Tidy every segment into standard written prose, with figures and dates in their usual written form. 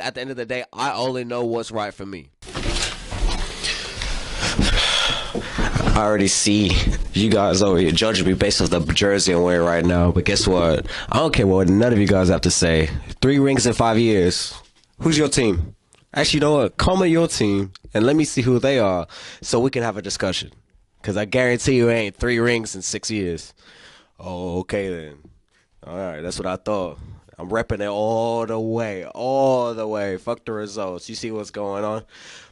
At the end of the day, I only know what's right for me. I already see you guys over here judging me based off the jersey I'm wearing right now. But guess what? I don't care what none of you guys have to say. 3 rings in 5 years. Who's your team? Actually, you know what? Comment your team and let me see who they are so we can have a discussion. Because I guarantee you ain't 3 rings in 6 years. Oh, okay then. All right, that's what I thought. I'm repping it all the way, all the way. Fuck the results. You see what's going on.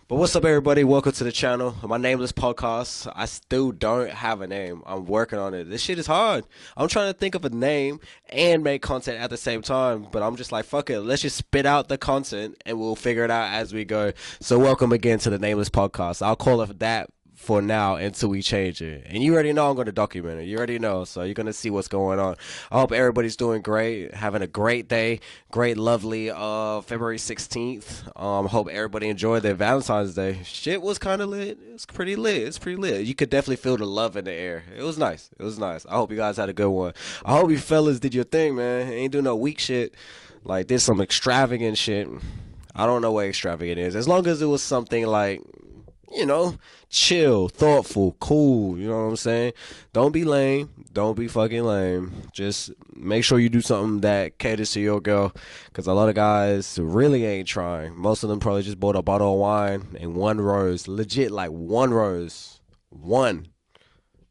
But what's up, everybody? Welcome to the channel. My nameless podcast. I still don't have a name. I'm working on it. This shit is hard. I'm trying to think of a name and make content at the same time. But I'm just like, fuck it. Let's just spit out the content and we'll figure it out as we go. So welcome again to the nameless podcast. I'll call it that for now until we change it. And you already know I'm going to document it. You already know. So you're going to see what's going on. I hope everybody's doing great, having a great day, great, lovely February 16th. Hope everybody enjoyed their Valentine's Day. Shit was kind of lit. It's pretty lit. It's pretty lit. You could definitely feel the love in the air. It was nice. It was nice. I hope you guys had a good one. I hope you fellas did your thing, man. Ain't do no weak shit. Like, did some extravagant shit. I don't know what extravagant is. As long as it was something like, you know, chill, thoughtful, cool, you know what I'm saying? Don't be lame. Don't be fucking lame. Just make sure you do something that caters to your girl, because a lot of guys really ain't trying. Most of them probably just bought a bottle of wine and 1 rose. Legit, like 1 rose. 1.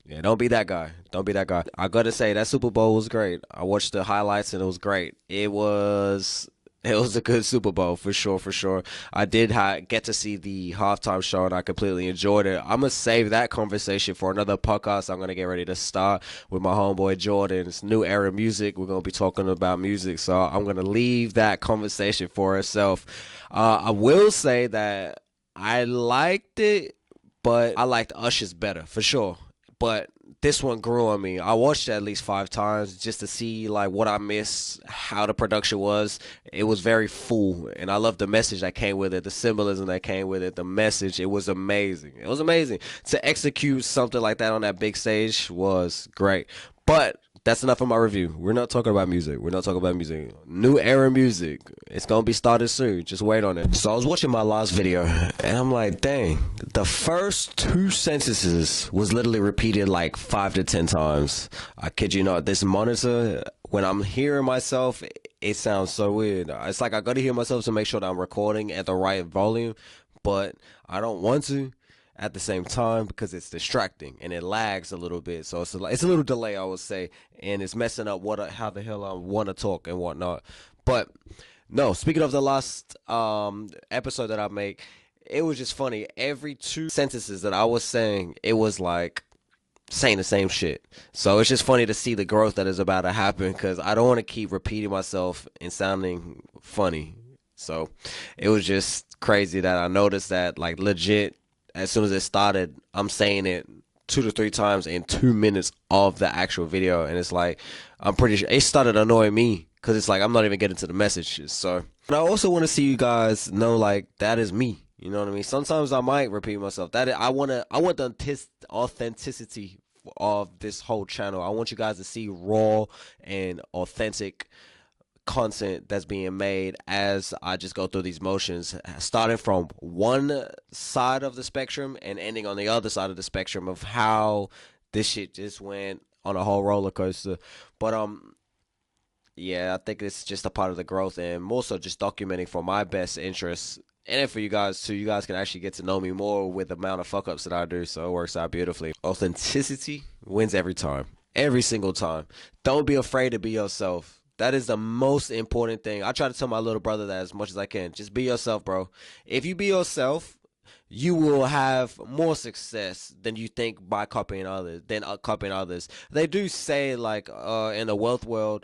Yeah, don't be that guy. Don't be that guy. I gotta say, that Super Bowl was great. I watched the highlights and it was great. It was a good Super Bowl, for sure, for sure. I did get to see the halftime show, and I completely enjoyed it. I'm going to save that conversation for another podcast. I'm going to get ready to start with my homeboy Jordan's new era music. We're going to be talking about music, so I'm going to leave that conversation for itself. I will say that I liked it, but I liked Usher's better, for sure. But this one grew on me. I watched it at least 5 times just to see like what I missed, how the production was. It was very full, and I love the message that came with it, the symbolism that came with it, the message. It was amazing. It was amazing. To execute something like that on that big stage was great. But that's enough of my review. We're not talking about music. We're not talking about music. New era music. It's going to be started soon. Just wait on it. So I was watching my last video, and I'm like, dang, the first 2 sentences was literally repeated like 5 to 10 times. I kid you not. This monitor, when I'm hearing myself, it sounds so weird. It's like I got to hear myself to make sure that I'm recording at the right volume, but I don't want to at the same time because it's distracting and it lags a little bit. So it's a little delay, I would say, and it's messing up how the hell I want to talk and whatnot. But no, speaking of the last episode that I make, it was just funny. Every 2 sentences that I was saying, it was like saying the same shit. So it's just funny to see the growth that is about to happen, because I don't want to keep repeating myself and sounding funny. So it was just crazy that I noticed that, like, legit, as soon as it started, I'm saying it 2 to 3 times in 2 minutes of the actual video. And it's like, I'm pretty sure it started annoying me, because it's like I'm not even getting to the messages. So, and I also want to see you guys know, like, that is me. You know what I mean? Sometimes I might repeat myself. I want the authenticity of this whole channel. I want you guys to see raw and authentic content that's being made as I just go through these motions, starting from one side of the spectrum and ending on the other side of the spectrum of how this shit just went on a whole roller coaster. But yeah, I think it's just a part of the growth, and more so just documenting for my best interests, and then for you guys too. You guys can actually get to know me more with the amount of fuck ups that I do, so it works out beautifully. Authenticity wins every time, every single time. Don't be afraid to be yourself. That is the most important thing. I try to tell my little brother that as much as I can. Just be yourself, bro. If you be yourself, you will have more success than you think by copying others. They do say, like, in the wealth world,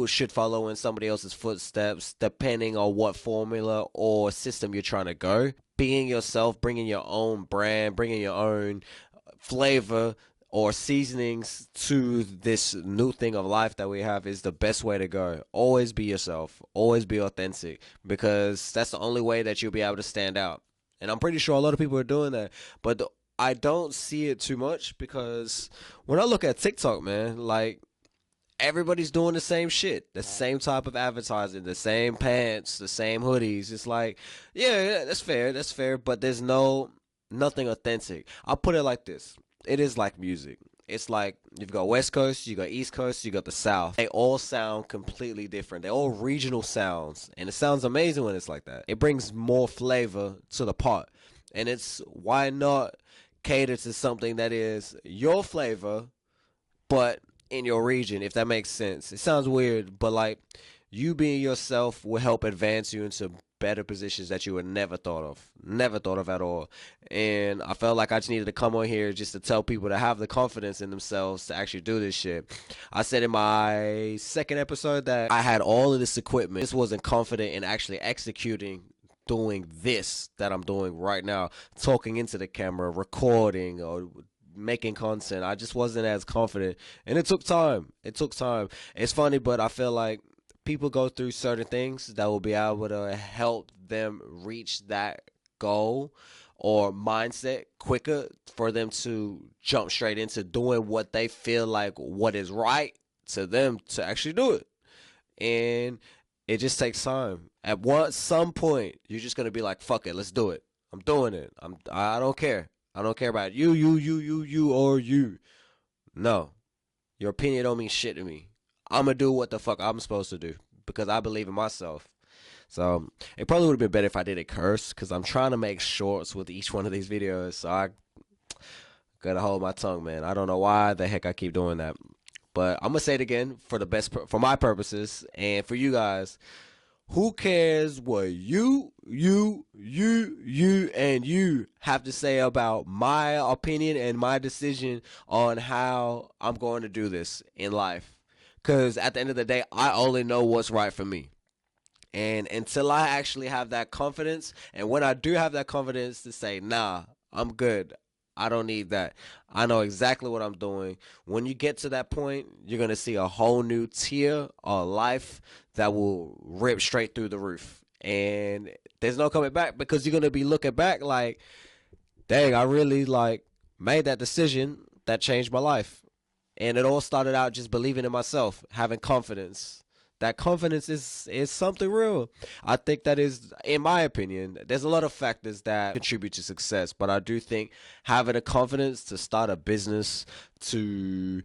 should follow in somebody else's footsteps depending on what formula or system you're trying to go. Being yourself, bringing your own brand, bringing your own flavor or seasonings to this new thing of life that we have is the best way to go. Always be yourself. Always be authentic, because that's the only way that you'll be able to stand out. And I'm pretty sure a lot of people are doing that. But I don't see it too much, because when I look at TikTok, man, like, everybody's doing the same shit, the same type of advertising, the same pants, the same hoodies. It's like, yeah, that's fair, but there's nothing authentic. I'll put it like this. It is like music. It's like you've got West Coast, you got East Coast, you got the South. They all sound completely different. They're all regional sounds, and it sounds amazing when it's like that. It brings more flavor to the pot, and it's why not cater to something that is your flavor, but in your region, if that makes sense. It sounds weird, but like you being yourself will help advance you into better positions that you would never thought of at all. And I felt like I just needed to come on here just to tell people to have the confidence in themselves to actually do this shit. I said in my second episode that I had all of this equipment, just wasn't confident in actually executing doing this that I'm doing right now, talking into the camera, recording, or making content. I just wasn't as confident, and it took time. It's funny, but I feel like people go through certain things that will be able to help them reach that goal or mindset quicker for them to jump straight into doing what they feel like what is right to them to actually do it. And it just takes time. Some point, you're just gonna be like, "Fuck it, let's do it. I'm doing it. I don't care. I don't care about you, or you. No, your opinion don't mean shit to me. I'm gonna do what the fuck I'm supposed to do because I believe in myself." So it probably would have been better if I did a curse because I'm trying to make shorts with each one of these videos. So I gotta hold my tongue, man. I don't know why the heck I keep doing that, but I'm gonna say it again for the best for my purposes and for you guys. Who cares what and you have to say about my opinion and my decision on how I'm going to do this in life? Because at the end of the day, I only know what's right for me. And until I actually have that confidence, and when I do have that confidence to say, nah, I'm good, I don't need that. I know exactly what I'm doing. When you get to that point, you're going to see a whole new tier of life that will rip straight through the roof. And there's no coming back because you're going to be looking back like, dang, I really like made that decision that changed my life. And it all started out just believing in myself, having confidence. That confidence is something real. I think that is, in my opinion, there's a lot of factors that contribute to success, but I do think having a confidence to start a business, to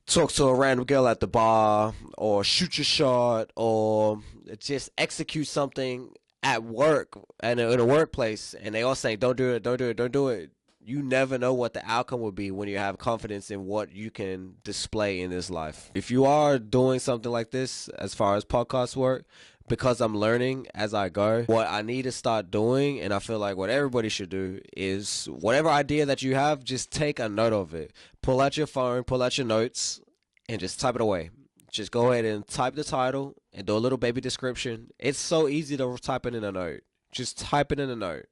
talk to a random girl at the bar, or shoot your shot, or just execute something at work and in a workplace, and they all say, "Don't do it, don't do it, don't do it." You never know what the outcome will be when you have confidence in what you can display in this life. If you are doing something like this, as far as podcasts work, because I'm learning as I go, what I need to start doing, and I feel like what everybody should do, is whatever idea that you have, just take a note of it. Pull out your phone, pull out your notes, and just type it away. Just go ahead and type the title and do a little baby description. It's so easy to type it in a note. Just type it in a note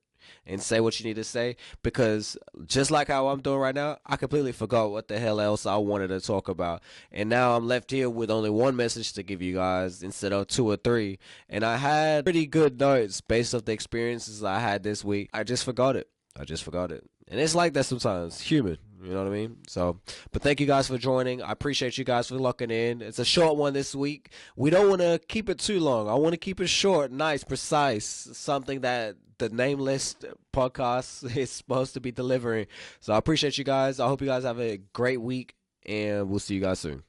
and say what you need to say, because just like how I'm doing right now, I completely forgot what the hell else I wanted to talk about, and now I'm left here with only one message to give you guys instead of two or three. And I had pretty good notes based off the experiences I had this week. I just forgot it. And it's like that sometimes. Human. You know what I mean? So, but thank you guys for joining. I appreciate you guys for locking in. It's a short one this week. We don't want to keep it too long. I want to keep it short, nice, precise, something that the Nameless podcast is supposed to be delivering. So I appreciate you guys. I hope you guys have a great week, and we'll see you guys soon.